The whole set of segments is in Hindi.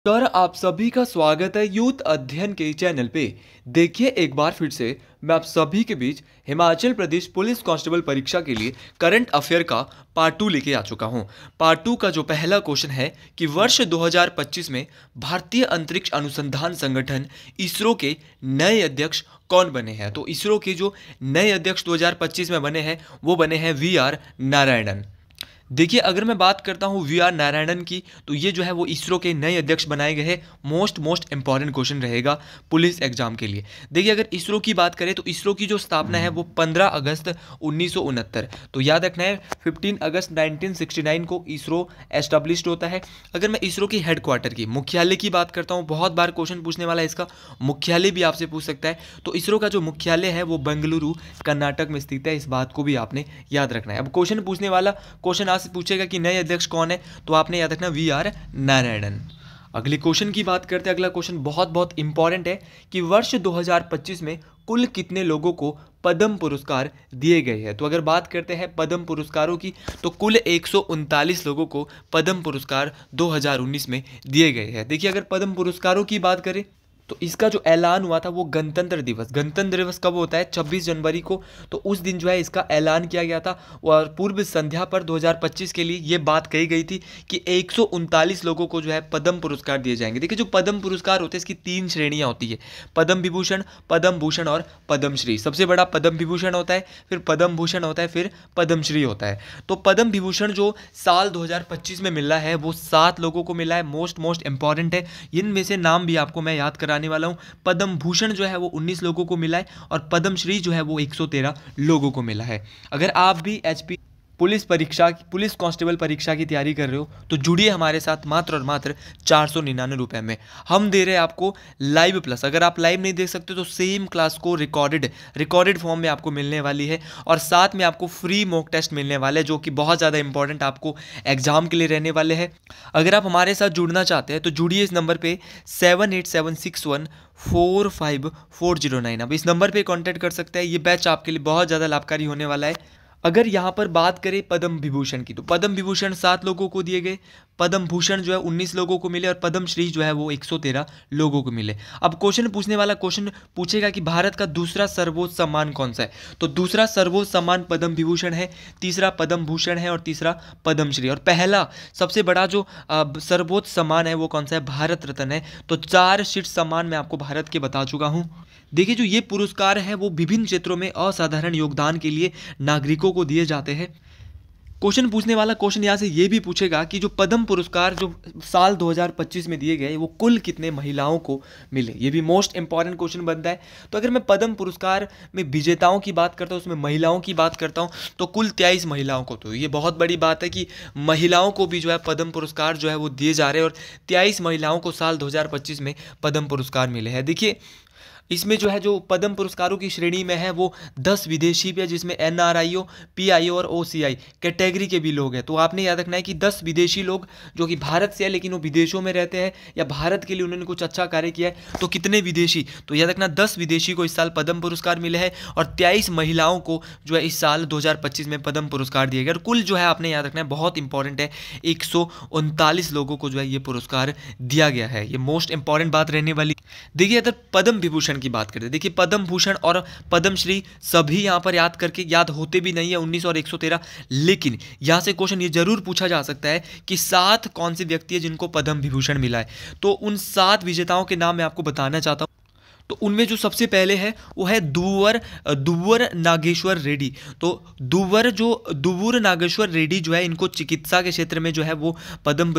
नमस्कार, आप सभी का स्वागत है यूथ अध्ययन के चैनल पे। देखिए एक बार फिर से मैं आप सभी के बीच हिमाचल प्रदेश पुलिस कांस्टेबल परीक्षा के लिए करंट अफेयर का पार्ट 2 लेके आ चुका हूं। पार्ट 2 का जो पहला क्वेश्चन है कि वर्ष 2025 में भारतीय अंतरिक्ष अनुसंधान संगठन इसरो के नए अध्यक्ष कौन बने हैं। तो इसरो के जो नए अध्यक्ष 2025 में बने हैं वो बने हैं वी.आर. नारायणन। देखिए अगर मैं बात करता हूँ वी.आर. नारायणन की, तो ये जो है वो इसरो के नए अध्यक्ष बनाए गए हैं। मोस्ट इंपॉर्टेंट क्वेश्चन रहेगा पुलिस एग्जाम के लिए। देखिए अगर इसरो की बात करें तो इसरो की जो स्थापना है वो 15 अगस्त 1969, तो याद रखना है 15 अगस्त 1969 को इसरो एस्टेब्लिश्ड होता है। अगर मैं इसरो की हेडक्वार्टर की मुख्यालय की बात करता हूँ, बहुत बार क्वेश्चन पूछने वाला है इसका, मुख्यालय भी आपसे पूछ सकता है। तो इसरो का जो मुख्यालय है वो बेंगलुरु कर्नाटक में स्थित है, इस बात को भी आपने याद रखना है। अब क्वेश्चन पूछने वाला क्वेश्चन से पूछेगा कि नए अध्यक्ष कौन है, तो आपने याद रखना वी.आर. नारायणन। अगले क्वेश्चन की बात करते हैं। अगला क्वेश्चन बहुत इंपॉर्टेंट है कि वर्ष 2025 में कुल कितने लोगों को पद्म पुरस्कार दिए गए हैं। तो अगर बात करते हैं पद्म पुरस्कारों की, तो कुल 139 लोगों को पद्म पुरस्कार 2019 में दिए गए हैं। देखिए अगर पद्म पुरस्कारों की बात करें तो इसका जो ऐलान हुआ था वो गणतंत्र दिवस कब होता है, 26 जनवरी को। तो उस दिन जो है इसका ऐलान किया गया था और पूर्व संध्या पर 2025 के लिए ये बात कही गई थी कि 139 लोगों को जो है पद्म पुरस्कार दिए जाएंगे। देखिए जो पद्म पुरस्कार होते हैं इसकी 3 श्रेणियां होती है, पद्म विभूषण, पद्म भूषण और पद्मश्री। सबसे बड़ा पद्म विभूषण होता है, फिर पद्म भूषण होता है, फिर पद्मश्री होता है। तो पद्म विभूषण जो साल 2025 में मिला है वो 7 लोगों को मिला है। मोस्ट इंपॉर्टेंट है, इनमें से नाम भी आपको मैं याद करा वाला हूं। पद्म भूषण जो है वो 19 लोगों को मिला है और पद्मश्री जो है वो 113 लोगों को मिला है। अगर आप भी एचपी पुलिस कांस्टेबल परीक्षा की तैयारी कर रहे हो तो जुड़िए हमारे साथ मात्र और मात्र 499 रुपए में। हम दे रहे हैं आपको लाइव प्लस। अगर आप लाइव नहीं देख सकते तो सेम क्लास को रिकॉर्डेड फॉर्म में आपको मिलने वाली है और साथ में आपको फ्री मॉक टेस्ट मिलने वाले हैं जो कि बहुत ज़्यादा इंपॉर्टेंट आपको एग्जाम के लिए रहने वाले हैं। अगर आप हमारे साथ जुड़ना चाहते हैं तो जुड़िए इस नंबर पर 7876145409। अब इस नंबर पर कॉन्टैक्ट कर सकते हैं। ये बैच आपके लिए बहुत ज़्यादा लाभकारी होने वाला है। अगर यहाँ पर बात करें पद्म विभूषण की, तो पद्म विभूषण 7 लोगों को दिए गए, पद्म भूषण जो है 19 लोगों को मिले और पद्मश्री जो है वो 113 लोगों को मिले। अब क्वेश्चन पूछने वाला क्वेश्चन पूछेगा कि भारत का दूसरा सर्वोच्च सम्मान कौन सा है। तो दूसरा सर्वोच्च सम्मान पद्म विभूषण है, तीसरा पद्म भूषण है और तीसरा पद्मश्री। और पहला सबसे बड़ा जो सर्वोच्च सम्मान है वो कौन सा है, भारत रत्न है। तो 4 शीर्ष सम्मान मैं आपको भारत के बता चुका हूँ। देखिए जो ये पुरस्कार है वो विभिन्न क्षेत्रों में असाधारण योगदान के लिए नागरिकों को दिए जाते हैं। क्वेश्चन पूछने वाला क्वेश्चन यहाँ से ये भी पूछेगा कि जो पद्म पुरस्कार जो साल 2025 में दिए गए वो कुल कितने महिलाओं को मिले। ये भी मोस्ट इंपॉर्टेंट क्वेश्चन बनता है। तो अगर मैं पद्म पुरस्कार में विजेताओं की बात करता हूँ, उसमें महिलाओं की बात करता हूँ, तो कुल 23 महिलाओं को। तो ये बहुत बड़ी बात है कि महिलाओं को भी जो है पद्म पुरस्कार जो है वो दिए जा रहे हैं और 23 महिलाओं को साल 2025 में पद्म पुरस्कार मिले हैं। देखिए इसमें जो है जो पद्म पुरस्कारों की श्रेणी में है वो 10 विदेशी भी है, जिसमें NRIO, PIO और OCI कैटेगरी के भी लोग हैं। तो आपने याद रखना है कि 10 विदेशी लोग जो कि भारत से है लेकिन वो विदेशों में रहते हैं या भारत के लिए उन्होंने कुछ अच्छा कार्य किया है, तो कितने विदेशी, तो याद रखना 10 विदेशी को इस साल पद्म पुरस्कार मिले हैं और 23 महिलाओं को जो है इस साल 2025 में पद्म पुरस्कार दिए गए। और कुल जो है आपने याद रखना है, बहुत इंपॉर्टेंट है, 139 लोगों को जो है ये पुरस्कार दिया गया है। ये मोस्ट इंपॉर्टेंट बात रहने वाली। देखिए अगर पद्म विभूषण की बात करें, देखिए पद्म भूषण और पद्मश्री सभी यहां पर याद होते भी नहीं है 19 और 113, लेकिन यहां से क्वेश्चन ये जरूर पूछा जा सकता है कि 7 कौन से व्यक्ति है जिनको पद्म विभूषण मिला है। तो उन 7 विजेताओं के नाम मैं आपको बताना चाहता हूं। तो उनमें जो सबसे पहले है वो है दुव्वर नागेश्वर रेड्डी। तो दुव्वर नागेश्वर रेड्डी जो है इनको चिकित्सा के क्षेत्र में जो है वो पद्म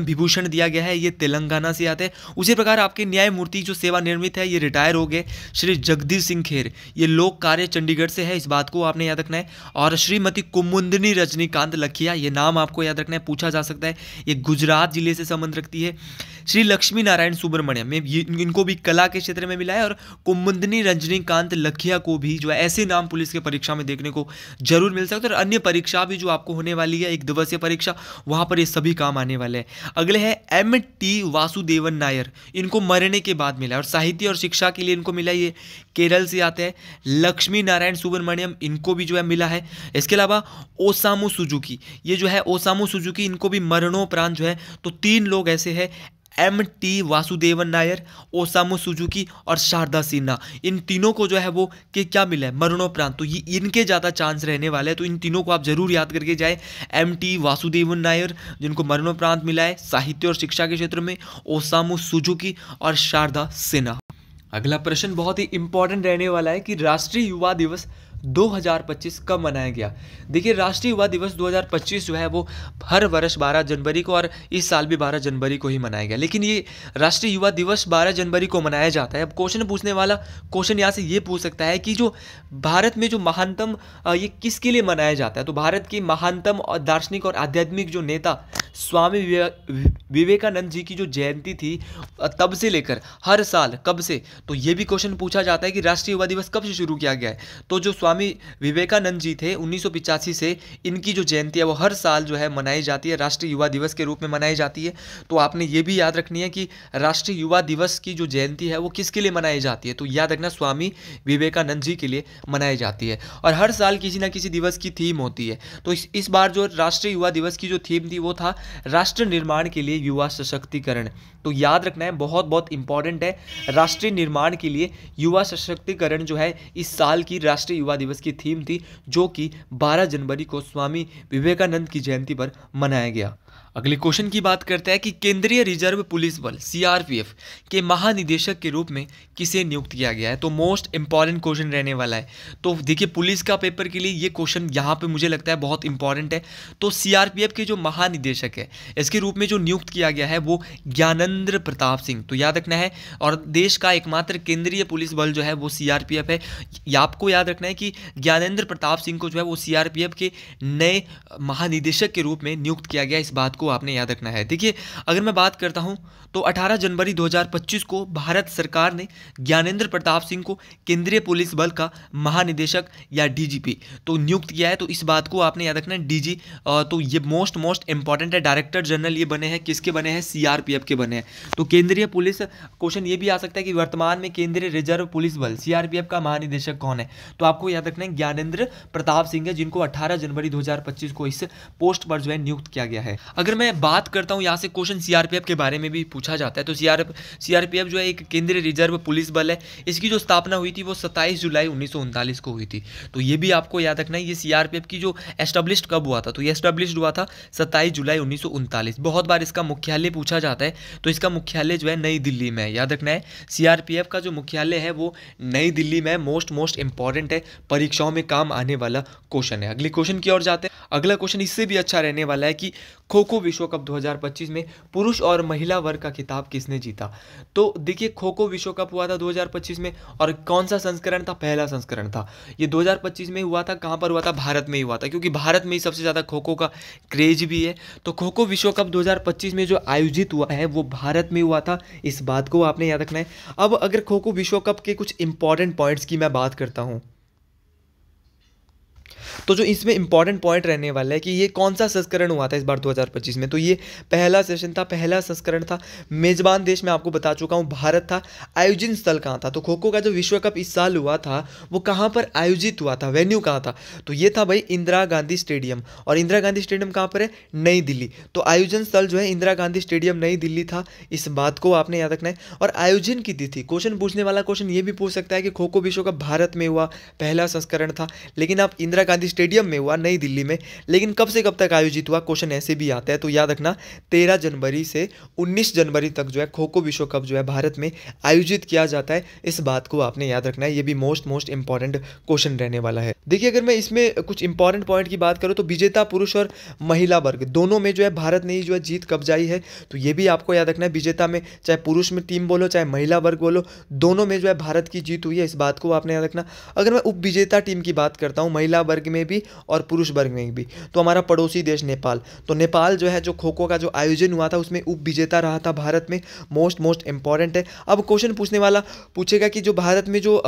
विभूषण दिया गया है। ये तेलंगाना से आते हैं। उसी प्रकार आपके न्यायमूर्ति जो सेवानिवृत्त है, ये रिटायर हो गए, श्री जगदीश सिंह खेर, ये लोक कार्य चंडीगढ़ से है, इस बात को आपने याद रखना है। और श्रीमती कुमुदनी रजनीकांत लखिया, ये नाम आपको याद रखना है, पूछा जा सकता है, ये गुजरात जिले से संबंध रखती है। श्री लक्ष्मी नारायण सुब्रमण्यम इनको भी कला के क्षेत्र में मिला है, और कुमुदनी रजनीकांत लखिया को भी जो है ऐसे नाम पुलिस के परीक्षा में देखने को जरूर मिल सकते हैं। और अन्य परीक्षा भी जो आपको होने वाली है, एक दिवसीय परीक्षा, वहां पर ये सभी काम आने वाले हैं। अगले हैं MT वासुदेवन नायर, इनको मरने के बाद मिला, और साहित्य और शिक्षा के लिए इनको मिला, ये केरल से आते हैं। लक्ष्मी नारायण सुब्रमण्यम, इनको भी जो है मिला है। इसके अलावा ओसामू सुजुकी, ये जो है ओसामू सुजुकी, इनको भी मरणोपरांत जो है, तो 3 लोग ऐसे हैं, MT Vasudevan Nair, Osamu Suzuki और शारदा सिन्हा, इन तीनों को जो है वो कि क्या मिला है, मरणोपरांत। तो ये इनके ज़्यादा चांस रहने वाले हैं, तो इन तीनों को आप जरूर याद करके जाए। MT वासुदेवन नायर जिनको मरणोपरांत मिला है साहित्य और शिक्षा के क्षेत्र में, ओसामू सुजुकी और शारदा सिन्हा। अगला प्रश्न बहुत ही इंपॉर्टेंट रहने वाला है कि राष्ट्रीय युवा दिवस 2025 कब मनाया गया। देखिए, राष्ट्रीय युवा दिवस 2025 जो है वो हर वर्ष 12 जनवरी को, और इस साल भी 12 जनवरी को ही मनाया गया। लेकिन ये राष्ट्रीय युवा दिवस 12 जनवरी को मनाया जाता है। अब क्वेश्चन पूछने वाला क्वेश्चन यहाँ से ये पूछ सकता है कि जो भारत में जो महानतम ये किसके लिए मनाया जाता है। तो भारत की महानतम और दार्शनिक और आध्यात्मिक जो नेता स्वामी विवेकानंद जी की जो जयंती थी, तब से लेकर हर साल कब से, तो ये भी क्वेश्चन पूछा जाता है कि राष्ट्रीय युवा दिवस कब से शुरू किया गया है। तो जो स्वामी विवेकानंद जी थे 1985 से, इनकी जो जयंती है वो हर साल जो है मनाई जाती है, राष्ट्रीय युवा दिवस के रूप में मनाई जाती है। तो आपने ये भी याद रखनी है कि राष्ट्रीय युवा दिवस की जो जयंती है वो किसके लिए मनाई जाती है। तो याद रखना, स्वामी विवेकानंद जी के लिए मनाई जाती है। और हर साल किसी ना किसी दिवस की थीम होती है। तो इस बार जो राष्ट्रीय युवा दिवस की जो थीम थी वो था राष्ट्र निर्माण के लिए युवा सशक्तिकरण। तो याद रखना है, बहुत बहुत इंपॉर्टेंट है, राष्ट्रीय निर्माण के लिए युवा सशक्तिकरण जो है इस साल की राष्ट्रीय युवा दिवस की थीम थी, जो कि 12 जनवरी को स्वामी विवेकानंद की जयंती पर मनाया गया। अगले क्वेश्चन की बात करते हैं कि केंद्रीय रिजर्व पुलिस बल CRPF के महानिदेशक के रूप में किसे नियुक्त किया गया है। तो मोस्ट इंपॉर्टेंट क्वेश्चन रहने वाला है। तो देखिए, पुलिस का पेपर के लिए ये क्वेश्चन यहाँ पे मुझे लगता है बहुत इंपॉर्टेंट है। तो CRPF के जो महानिदेशक है, इसके रूप में जो नियुक्त किया गया है वो ज्ञानेंद्र प्रताप सिंह। तो याद रखना है, और देश का एकमात्र केंद्रीय पुलिस बल जो है वो CRPF है। आपको याद रखना है कि ज्ञानेंद्र प्रताप सिंह को जो है वो CRPF के नए महानिदेशक के रूप में नियुक्त किया गया। इस बात को आपने याद रखना है। देखिए, अगर मैं बात करता हूं तो 18 जनवरी 2025 को भारत सरकार ने ज्ञानेंद्र प्रताप सिंह को केंद्रीय पुलिस बल का महानिदेशक या DGP तो नियुक्त किया है। तो इस बात को आपने याद रखना है, DG। तो ये मोस्ट इंपॉर्टेंट है। डायरेक्टर जनरल ये बने हैं, किसके बने हैं, CRPF के बने हैं। तो केंद्रीय पुलिस, क्वेश्चन ये भी आ सकता है कि वर्तमान में केंद्रीय रिजर्व पुलिस बल CRPF का महानिदेशक कौन है। तो आपको याद रखना है, ज्ञानेंद्र प्रताप सिंह है, जिनको 18 जनवरी 2025 को इस पोस्ट पर जो है नियुक्त किया गया है। अगर मैं बात करता हूं, यहाँ से क्वेश्चन CRPF के बारे में भी पूछा जाता है। तो CRPF जो है एक केंद्रीय रिजर्व पुलिस बल है। इसकी जो स्थापना हुई थी वो 27 जुलाई 1939 को हुई थी। तो ये भी आपको याद रखना है। ये CRPF की जो एस्टेब्लिश्ड कब हुआ था, तो ये एस्टेब्लिश्ड हुआ था 27 जुलाई 1939। बहुत बार इसका मुख्यालय पूछा जाता है। तो इसका मुख्यालय जो है नई दिल्ली में है। याद रखना है, CRPF का जो मुख्यालय है वो नई दिल्ली में है। मोस्ट इंपॉर्टेंट है, परीक्षाओं में काम आने वाला क्वेश्चन है। अगले क्वेश्चन की ओर जाते हैं। अगला क्वेश्चन इससे भी अच्छा रहने वाला है कि खो खो विश्व कप 2025 में पुरुष और महिला वर्ग का खिताब किसने जीता। तो देखिए, खो खो विश्व कप हुआ था 2025 में, और कौन सा संस्करण था, पहला संस्करण था। ये 2025 में हुआ था, कहाँ पर हुआ था, भारत में ही हुआ था, क्योंकि भारत में ही सबसे ज़्यादा खो खो का क्रेज भी है। तो खो खो विश्व कप 2025 में जो आयोजित हुआ है वो भारत में हुआ था। इस बात को आपने याद रखना है। अब अगर खो खो विश्व कप के कुछ इंपॉर्टेंट पॉइंट्स की मैं बात करता हूँ, तो जो इसमें इंपॉर्टेंट पॉइंट रहने वाला है कि ये कौन सा संस्करण हुआ था इस बार 2025 में। तो ये पहला सेशन था, पहला संस्करण था। मेजबान देश मैं आपको बता चुका हूँ भारत था। आयोजन स्थल कहाँ था, तो खो खो का जो विश्व कप इस साल हुआ था वो कहाँ पर आयोजित हुआ था, वेन्यू कहाँ था, तो ये था भाई इंदिरा गांधी स्टेडियम। और इंदिरा गांधी स्टेडियम कहाँ पर है, नई दिल्ली। तो आयोजन स्थल जो है इंदिरा गांधी स्टेडियम नई दिल्ली था। इस बात को आपने याद रखना है। और आयोजन की तिथि, क्वेश्चन पूछने वाला क्वेश्चन ये भी पूछ सकता है कि खो खो विश्व कप भारत में हुआ, पहला संस्करण था, लेकिन आप इंदिरा गांधी स्टेडियम में हुआ, नई दिल्ली में, लेकिन कब से कब तक आयोजित हुआ, क्वेश्चन ऐसे भी आता है। तो याद रखना, 13 जनवरी से 19 जनवरी तक जो है खो खो विश्व कप जो है भारत में आयोजित किया जाता है। इस बात को आपने याद रखना है। ये भी मोस्ट इंपॉर्टेंट क्वेश्चन रहने वाला है। देखिए, अगर मैं इसमें कुछ इंपॉर्टेंट पॉइंट की बात करूं तो विजेता पुरुष और महिला वर्ग दोनों में जो है भारत ने ही जो है जीत कब्जाई है। तो ये भी आपको याद रखना है। विजेता में चाहे पुरुष में टीम बोलो चाहे महिला वर्ग बोलो, दोनों में जो है भारत की जीत हुई है। इस बात को आपने याद रखना। अगर मैं उप विजेता टीम की बात करता हूँ, महिला वर्ग वर्ग में भी और पुरुष वर्ग में भी। तो हमारा पड़ोसी देश नेपाल, तो नेपाल जो है जो खो खो का जो आयोजन हुआ था उसमें उप विजेता रहा था भारत में। मोस्ट इंपॉर्टेंट है। अब क्वेश्चन पूछने वाला पूछेगा कि जो भारत में जो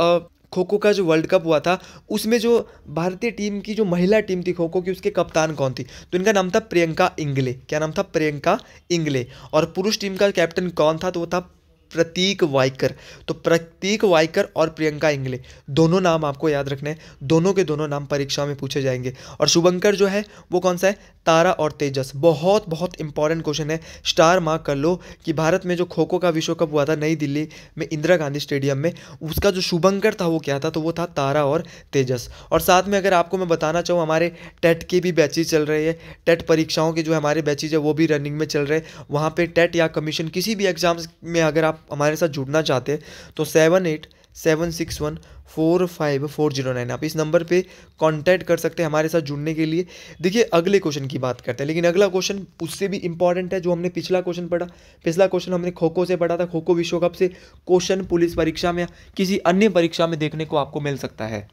खो खो का जो वर्ल्ड कप हुआ था उसमें जो भारतीय टीम की जो महिला टीम थी खो खो की उसके कप्तान कौन थी? तो इनका नाम था प्रियंका इंगले। क्या नाम था? प्रियंका इंगले। और पुरुष टीम का कैप्टन कौन था? तो वो था प्रतीक वाइकर। तो प्रतीक वाइकर और प्रियंका इंगले दोनों नाम आपको याद रखने हैं, दोनों के दोनों नाम परीक्षा में पूछे जाएंगे। और शुभंकर जो है वो कौन सा है? तारा और तेजस। बहुत इंपॉर्टेंट क्वेश्चन है, स्टार मार्क कर लो कि भारत में जो खो खो का विश्व कप हुआ था नई दिल्ली में इंदिरा गांधी स्टेडियम में, उसका जो शुभंकर था वो क्या था? तो वो था तारा और तेजस। और साथ में अगर आपको मैं बताना चाहूँ हमारे टेट के भी बैचेज चल रहे हैं, टेट परीक्षाओं के जो हमारे बैचेज है वो भी रनिंग में चल रहे हैं। वहाँ पे टेट या कमीशन किसी भी एग्जाम्स में अगर आप हमारे साथ जुड़ना चाहते हैं तो 7876145409 आप इस नंबर पे कांटेक्ट कर सकते हैं हमारे साथ जुड़ने के लिए। देखिए अगले क्वेश्चन की बात करते हैं, लेकिन अगला क्वेश्चन उससे भी इंपॉर्टेंट है जो हमने पिछला क्वेश्चन पढ़ा। पिछला क्वेश्चन हमने खो खो से पढ़ा था, खो खो विश्व कप से क्वेश्चन पुलिस परीक्षा में या किसी अन्य परीक्षा में देखने को आपको मिल सकता है।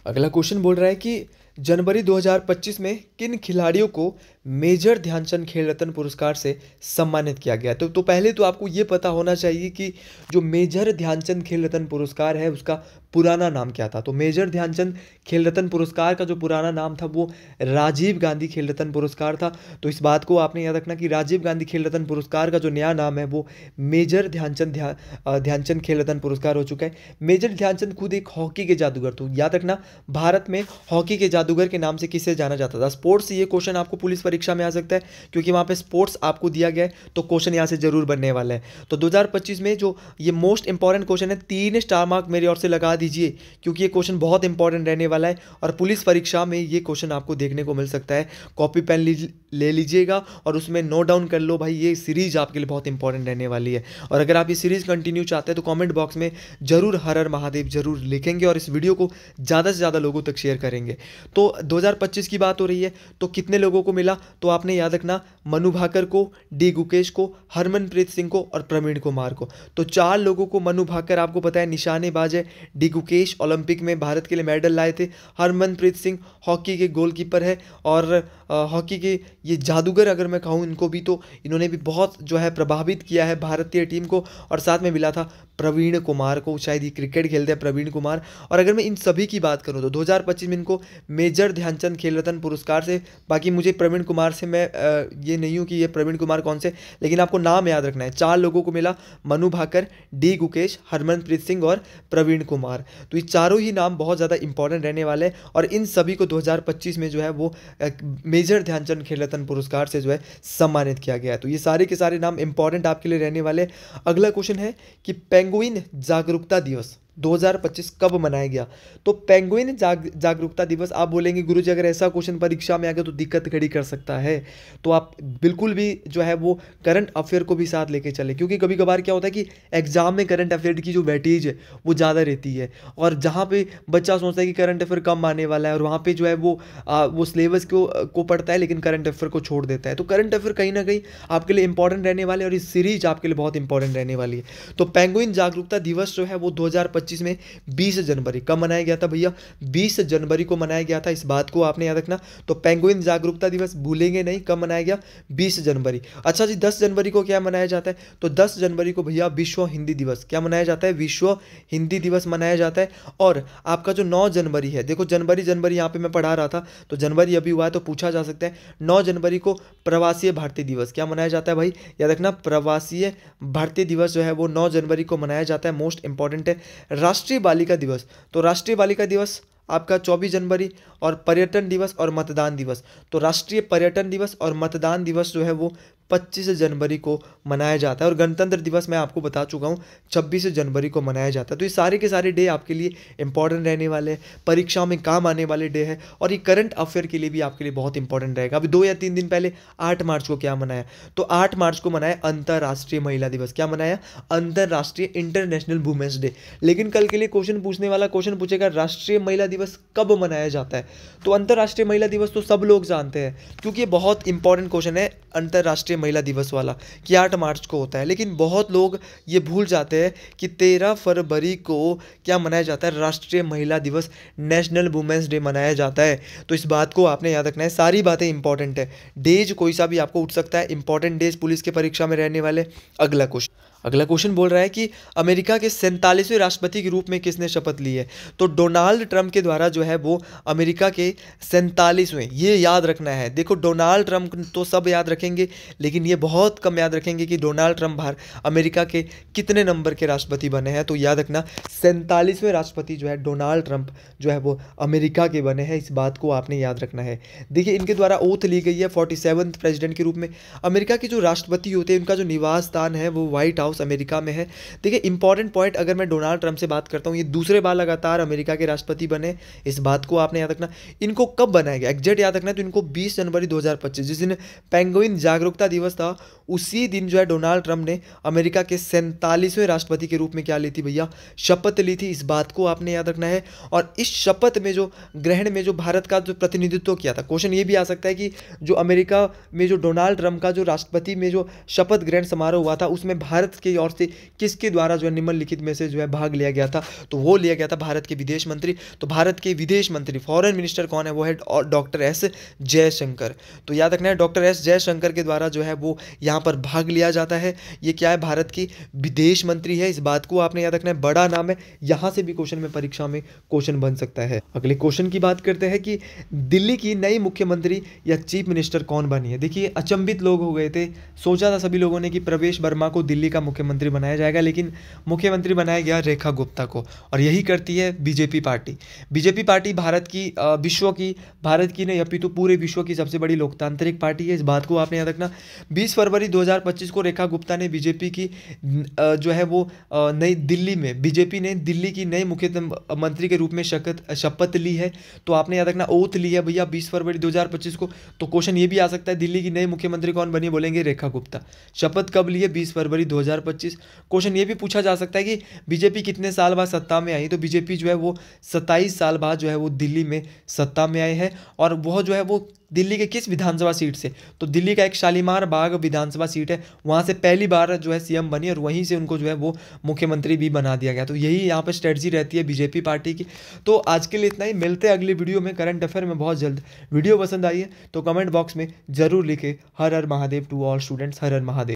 अगला क्वेश्चन बोल रहा है कि जनवरी 2025 में किन खिलाड़ियों को मेजर ध्यानचंद खेल रत्न पुरस्कार से सम्मानित किया गया? तो पहले तो आपको ये पता होना चाहिए कि जो मेजर ध्यानचंद खेल रत्न पुरस्कार है उसका पुराना नाम क्या था। तो मेजर ध्यानचंद खेल रत्न पुरस्कार का जो पुराना नाम था वो राजीव गांधी खेल रत्न पुरस्कार था। तो इस बात को आपने याद रखना कि राजीव गांधी खेल रत्न पुरस्कार का जो नया नाम है वो मेजर ध्यानचंद खेल रत्न पुरस्कार हो चुका है। मेजर ध्यानचंद खुद एक हॉकी के जादूगर, तो याद रखना भारत में हॉकी के जादूगर के नाम से किसे जाना जाता था? स्पोर्ट्स से ये क्वेश्चन आपको पुलिस परीक्षा में आ सकता है क्योंकि वहाँ पे स्पोर्ट्स आपको दिया गया है, तो क्वेश्चन यहाँ से जरूर बनने वाला है। तो 2025 में जो ये मोस्ट इंपॉर्टेंट क्वेश्चन है 3 स्टार मार्क मेरी ओर से लगा दीजिए क्योंकि ये क्वेश्चन बहुत इंपॉर्टेंट रहने वाला है और पुलिस परीक्षा में ये क्वेश्चन आपको देखने को मिल सकता है। कॉपी पेन ले लीजिएगा और उसमें नोट डाउन कर लो भाई, ये सीरीज आपके लिए बहुत इंपॉर्टेंट रहने वाली है। और अगर आप ये सीरीज कंटिन्यू चाहते हैं तो कमेंट बॉक्स में जरूर हर हर महादेव जरूर लिखेंगे और इस वीडियो को ज़्यादा से ज़्यादा लोगों तक शेयर करेंगे। तो 2025 की बात हो रही है तो कितने लोगों को मिला? तो आपने याद रखना मनु भाकर को, डी गुकेश को, हरमनप्रीत सिंह को और प्रवीण कुमार को। तो 4 लोगों को, मनु भाकर आपको पता है निशानेबाज है, डी गुकेश ओलंपिक में भारत के लिए मेडल लाए थे, हरमनप्रीत सिंह हॉकी के गोलकीपर है और हॉकी के ये जादूगर अगर मैं कहूँ इनको भी, तो इन्होंने भी बहुत जो है प्रभावित किया है भारतीय टीम को। और साथ में मिला था प्रवीण कुमार को, शायद ये क्रिकेट खेलते हैं प्रवीण कुमार। और अगर मैं इन सभी की बात करूं तो 2025 में इनको मेजर ध्यानचंद खेल रत्न पुरस्कार से, बाकी मुझे प्रवीण कुमार से मैं ये नहीं हूं कि ये प्रवीण कुमार कौन से, लेकिन आपको नाम याद रखना है। 4 लोगों को मिला, मनु भाकर, डी गुकेश, हरमनप्रीत सिंह और प्रवीण कुमार। तो ये चारों ही नाम बहुत ज़्यादा इंपॉर्टेंट रहने वाले हैं और इन सभी को 2025 में जो है वो मेजर ध्यानचंद खेल रत्न पुरस्कार से जो है सम्मानित किया गया है। तो ये सारे के सारे नाम इंपॉर्टेंट आपके लिए रहने वाले। अगला क्वेश्चन है कि पेंगुइन जागरूकता दिवस 2025 कब मनाया गया? तो पेंगुइन जागरूकता दिवस, आप बोलेंगे गुरुजी अगर ऐसा क्वेश्चन परीक्षा में आ गया तो दिक्कत खड़ी कर सकता है, तो आप बिल्कुल भी जो है वो करंट अफेयर को भी साथ लेके चले क्योंकि कभी कभार क्या होता है कि एग्जाम में करंट अफेयर की जो वेटेज है वो ज़्यादा रहती है और जहाँ पे बच्चा सोचता है कि करंट अफेयर कम आने वाला है और वहाँ पे जो है वो सिलेबस को पढ़ता है लेकिन करंट अफेयर को छोड़ देता है। तो करंट अफेयर कहीं ना कहीं आपके लिए इंपॉर्टेंट रहने वाले और इस सीरीज आपके लिए बहुत इंपॉर्टेंट रहने वाली है। तो पेंगुइन जागरूकता दिवस जो है वो 2025 में 20 जनवरी कब मनाया गया था भैया? 20 जनवरी को मनाया गया था, इस बात को आपने याद रखना। तो पेंगुइन जागरूकता दिवस भूलेंगे नहीं, कब मनाया गया? 20 जनवरी। अच्छा जी, 10 जनवरी को क्या मनाया जाता है? तो 10 जनवरी को भैया विश्व हिंदी दिवस, क्या मनाया जाता है? विश्व हिंदी दिवस मनाया जाता है। और आपका जो 9 जनवरी है, देखो जनवरी यहाँ पे मैं पढ़ा रहा था तो जनवरी अभी हुआ है तो पूछा जा सकता है, 9 जनवरी को प्रवासीय भारतीय दिवस क्या मनाया जाता है भाई? याद रखना, प्रवासीय भारतीय दिवस जो है वो 9 जनवरी को मनाया जाता है, मोस्ट इंपॉर्टेंट है। राष्ट्रीय बालिका दिवस, तो राष्ट्रीय बालिका दिवस आपका 24 जनवरी। और पर्यटन दिवस और मतदान दिवस, तो राष्ट्रीय पर्यटन दिवस और मतदान दिवस जो है वो 25 जनवरी को मनाया जाता है। और गणतंत्र दिवस मैं आपको बता चुका हूँ 26 जनवरी को मनाया जाता है। तो ये सारे के सारे डे आपके लिए इंपॉर्टेंट रहने वाले हैं, परीक्षाओं में काम आने वाले डे है और ये करंट अफेयर के लिए भी आपके लिए बहुत इंपॉर्टेंट रहेगा। अभी 2 या 3 दिन पहले 8 मार्च को क्या मनाया? तो 8 मार्च को मनाया अंतर्राष्ट्रीय महिला दिवस। क्या मनाया? अंतर्राष्ट्रीय इंटरनेशनल वुमेन्स डे। लेकिन कल के लिए क्वेश्चन पूछने वाला क्वेश्चन पूछेगा राष्ट्रीय महिला दिवस कब मनाया जाता है? तो अंतर्राष्ट्रीय महिला दिवस तो सब लोग जानते हैं क्योंकि ये बहुत इंपॉर्टेंट क्वेश्चन है। अंतर्राष्ट्रीय महिला दिवस वाला कि 8 मार्च को होता है, लेकिन बहुत लोग ये भूल जाते हैं कि 13 फरवरी को क्या मनाया जाता है, राष्ट्रीय महिला दिवस, नेशनल वुमेंस डे मनाया जाता है। तो इस बात को आपने याद रखना है, सारी बातें इंपॉर्टेंट है, डेज कोई सा भी आपको उठ सकता है, इंपॉर्टेंट डेज पुलिस के परीक्षा में रहने वाले। अगला क्वेश्चन बोल रहा है कि अमेरिका के 47वें राष्ट्रपति के रूप में किसने शपथ ली है। तो डोनाल्ड ट्रंप के द्वारा जो है वो अमेरिका के 47वें, ये याद रखना है। देखो डोनाल्ड ट्रंप तो सब याद रखेंगे, लेकिन ये बहुत कम याद रखेंगे कि डोनाल्ड ट्रंप अमेरिका के कितने नंबर के राष्ट्रपति बने हैं। तो याद रखना 47वें राष्ट्रपति जो है डोनाल्ड ट्रंप जो है वो अमेरिका के बने हैं, इस बात को आपने याद रखना है। देखिए इनके द्वारा ओथ ली गई है 47th प्रेसिडेंट के रूप में। अमेरिका के जो राष्ट्रपति होते हैं उनका जो निवास स्थान है वो व्हाइट हाउस अमेरिका में है। देखिए इंपॉर्टेंट पॉइंट, अगर मैं डोनाल्ड ट्रंप से बात करता हूँ, ये दूसरे बार लगातार अमेरिका के राष्ट्रपति बने, इस बात को आपने याद रखना। इनको कब बनाया गया एग्जैक्ट याद रखना है, तो इनको 20 जनवरी 2025 जिस दिन पेंगुइन जागरूकता दिवस था, उसी दिन जो है डोनाल्ड ट्रंप ने अमेरिका के 47वें राष्ट्रपति के रूप में क्या ली थी भैया, शपथ ली थी। इस बात को आपने याद रखना है। और इस शपथ में जो ग्रहण में जो भारत का जो प्रतिनिधित्व किया था, क्वेश्चन ये भी आ सकता है कि जो अमेरिका में जो डोनाल्ड ट्रंप का जो राष्ट्रपति में जो शपथ ग्रहण समारोह हुआ था, उसमें भारत की ओर से किसके द्वारा जो है निम्नलिखित में से जो है भाग लिया गया था, तो वो लिया गया था भारत के विदेश मंत्री। तो भारत के विदेश मंत्री फॉरेन मिनिस्टर कौन है, वो है डॉक्टर एस जयशंकर। तो याद रखना है डॉक्टर एस जयशंकर के द्वारा जो है वो यहाँ पर भाग लिया जाता है। ये क्या है, भारत की विदेश मंत्री है, इस बात को आपने याद रखना है, बड़ा नाम है, यहाँ से भी क्वेश्चन में परीक्षा में क्वेश्चन बन सकता है। अगले क्वेश्चन की बात करते हैं कि दिल्ली की नई मुख्यमंत्री या चीफ मिनिस्टर कौन बनी है। देखिए अचंभित लोग हो गए थे, सोचा था सभी लोगों ने कि प्रवेश वर्मा को दिल्ली का मुख्यमंत्री बनाया जाएगा, लेकिन मुख्यमंत्री बनाया गया रेखा गुप्ता को, और यही करती है BJP party. BJP party Bharat की नहीं अपितु पूरे विश्व की सबसे बड़ी लोकतांत्रिक पार्टी है, इस बात को आपने याद रखना। 20 फरवरी 2025 को रेखा गुप्ता ने बीजेपी की जो है वो नई दिल्ली में बीजेपी ने दिल्ली की नई मुख्यमंत्री के रूप में शपथ ली है। तो आपने याद रखना ओथ ली है भैया 20 फरवरी 2025 को। तो क्वेश्चन ये भी आ सकता है दिल्ली की नई मुख्यमंत्री कौन बनी, बोलेंगे रेखा गुप्ता। शपथ कब ली है, 20 फरवरी 2025। क्वेश्चन ये भी पूछा जा सकता है कि बीजेपी कितने साल बाद सत्ता में आई, तो बीजेपी जो है वो 27 साल बाद जो है वो दिल्ली में सत्ता में आए हैं। और वह जो है वो दिल्ली के किस विधानसभा सीट से, तो दिल्ली का एक शालीमार बाग विधानसभा सीट है, वहाँ से पहली बार जो है सीएम बनी और वहीं से उनको जो है वो मुख्यमंत्री भी बना दिया गया। तो यही यहाँ पर स्ट्रेटजी रहती है बीजेपी पार्टी की। तो आज के लिए इतना ही, मिलते हैं अगली वीडियो में करंट अफेयर में बहुत जल्द। वीडियो पसंद आई है तो कमेंट बॉक्स में जरूर लिखें Har Har Mahadev to all students, Har Har Mahadev.